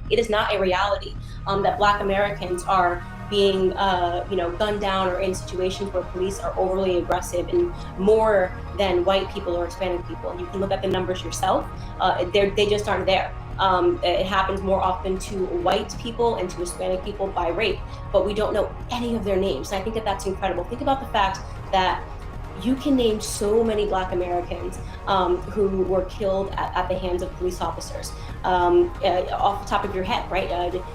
It is not a reality that Black Americans are being gunned down or in situations where police are overly aggressive and more than white people or Hispanic people. You can look at the numbers yourself. They just aren't there. It happens more often to white people and to Hispanic people by rape, but we don't know any of their names. And I think that that's incredible. Think about the fact that you can name so many Black Americans who were killed at the hands of police officers. Off the top of your head, right?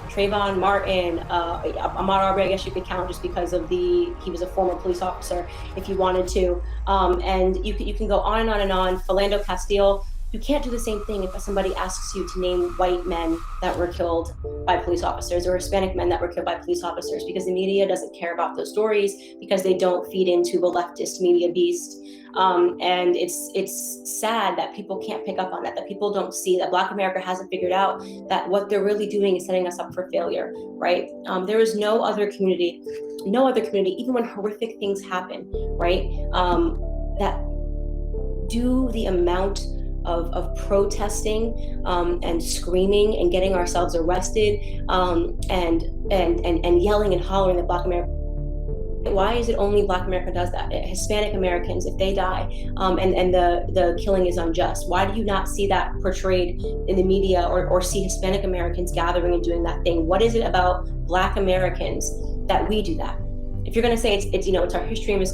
Trayvon Martin, Ahmaud Arbery, I guess you could count just because of he was a former police officer, if you wanted to. And you can go on and on and on. Philando Castile. You can't do the same thing if somebody asks you to name white men that were killed by police officers or Hispanic men that were killed by police officers, because the media doesn't care about those stories, because they don't feed into the leftist media beast. And it's sad that people can't pick up on that people don't see that Black America hasn't figured out that what they're really doing is setting us up for failure, right? There is no other community, even when horrific things happen, right? That do the amount of protesting and screaming and getting ourselves arrested and yelling and hollering at Black America. Why is it only Black America does that? Hispanic Americans, if they die and the killing is unjust, why do you not see that portrayed in the media or see Hispanic Americans gathering and doing that thing? What is it about Black Americans that we do that? If you're going to say it's our history in this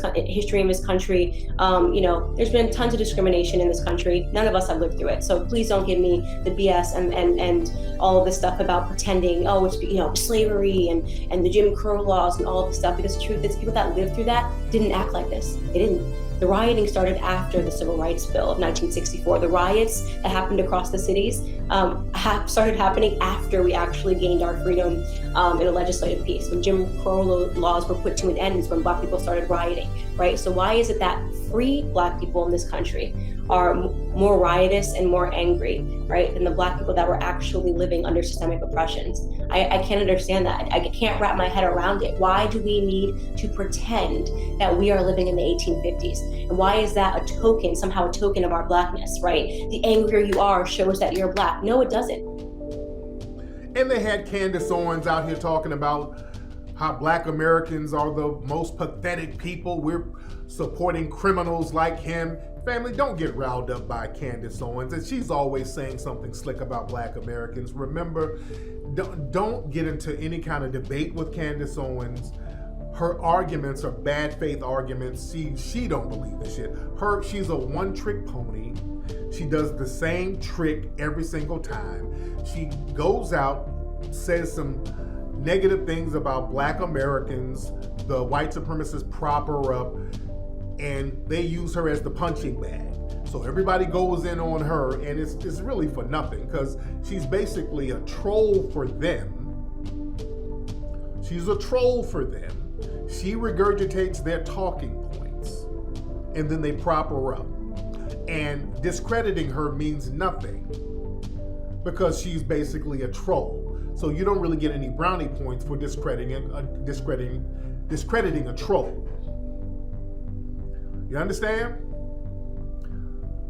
country, there's been tons of discrimination in this country. None of us have lived through it. So please don't give me the BS and all of this stuff about pretending, it's slavery and the Jim Crow laws and all of this stuff, because the truth is people that lived through that didn't act like this. They didn't. The rioting started after the Civil Rights Bill of 1964. The riots that happened across the cities started happening after we actually gained our freedom in a legislative piece. When Jim Crow laws were put to an end is when Black people started rioting, right? So why is it that free Black people in this country are more riotous and more angry, right, than the Black people that were actually living under systemic oppressions? I can't understand that. I can't wrap my head around it. Why do we need to pretend that we are living in the 1850s? And why is that somehow a token of our Blackness, right? The angrier you are shows that you're Black. No, it doesn't. And they had Candace Owens out here talking about how Black Americans are the most pathetic people. We're supporting criminals like him. Family, don't get riled up by Candace Owens. And she's always saying something slick about Black Americans. Remember, don't get into any kind of debate with Candace Owens. Her arguments are bad faith arguments. She don't believe this shit. She's a one-trick pony. She does the same trick every single time. She goes out, says some negative things about Black Americans. The white supremacists prop her up, and they use her as the punching bag. So everybody goes in on her, and it's really for nothing, because she's basically a troll for them. She's a troll for them. She regurgitates their talking points, and then they prop her up. And discrediting her means nothing, because she's basically a troll. So you don't really get any brownie points for discrediting a troll. You understand?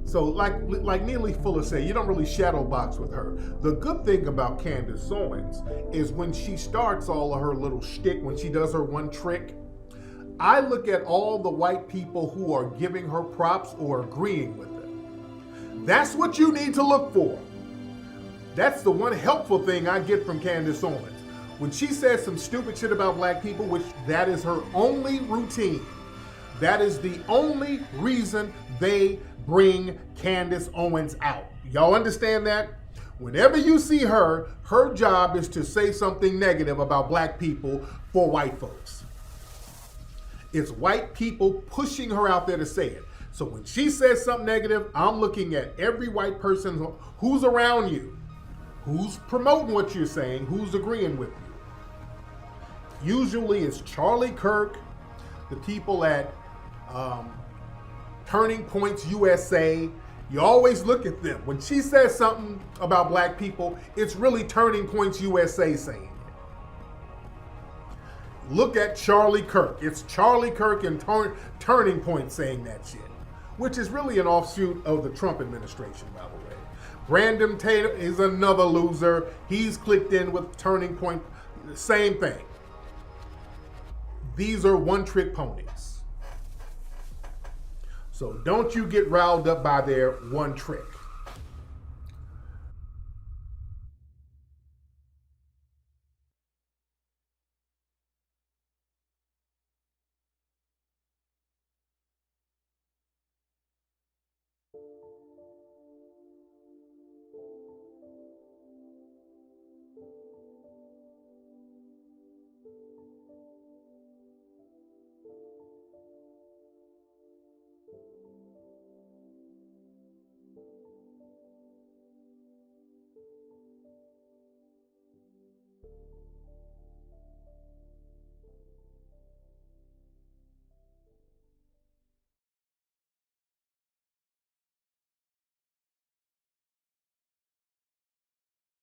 So like Neely Fuller said, you don't really shadow box with her. The good thing about Candace Owens is when she starts all of her little shtick, when she does her one trick, I look at all the white people who are giving her props or agreeing with it. That's what you need to look for. That's the one helpful thing I get from Candace Owens. When she says some stupid shit about Black people, which that is her only routine, that is the only reason they bring Candace Owens out. Y'all understand that? Whenever you see her job is to say something negative about Black people for white folks. It's white people pushing her out there to say it. So when she says something negative, I'm looking at every white person who's around you, who's promoting what you're saying, who's agreeing with you. Usually it's Charlie Kirk, the people at Turning Points USA. You always look at them. When she says something about Black people, it's really Turning Points USA saying it. Look at Charlie Kirk. It's Charlie Kirk and Turning Point saying that shit, which is really an offshoot of the Trump administration, by the way. Grandin Tatum is another loser. He's clicked in with Turning Point. Same thing. These are one-trick ponies. So don't you get riled up by their one trick.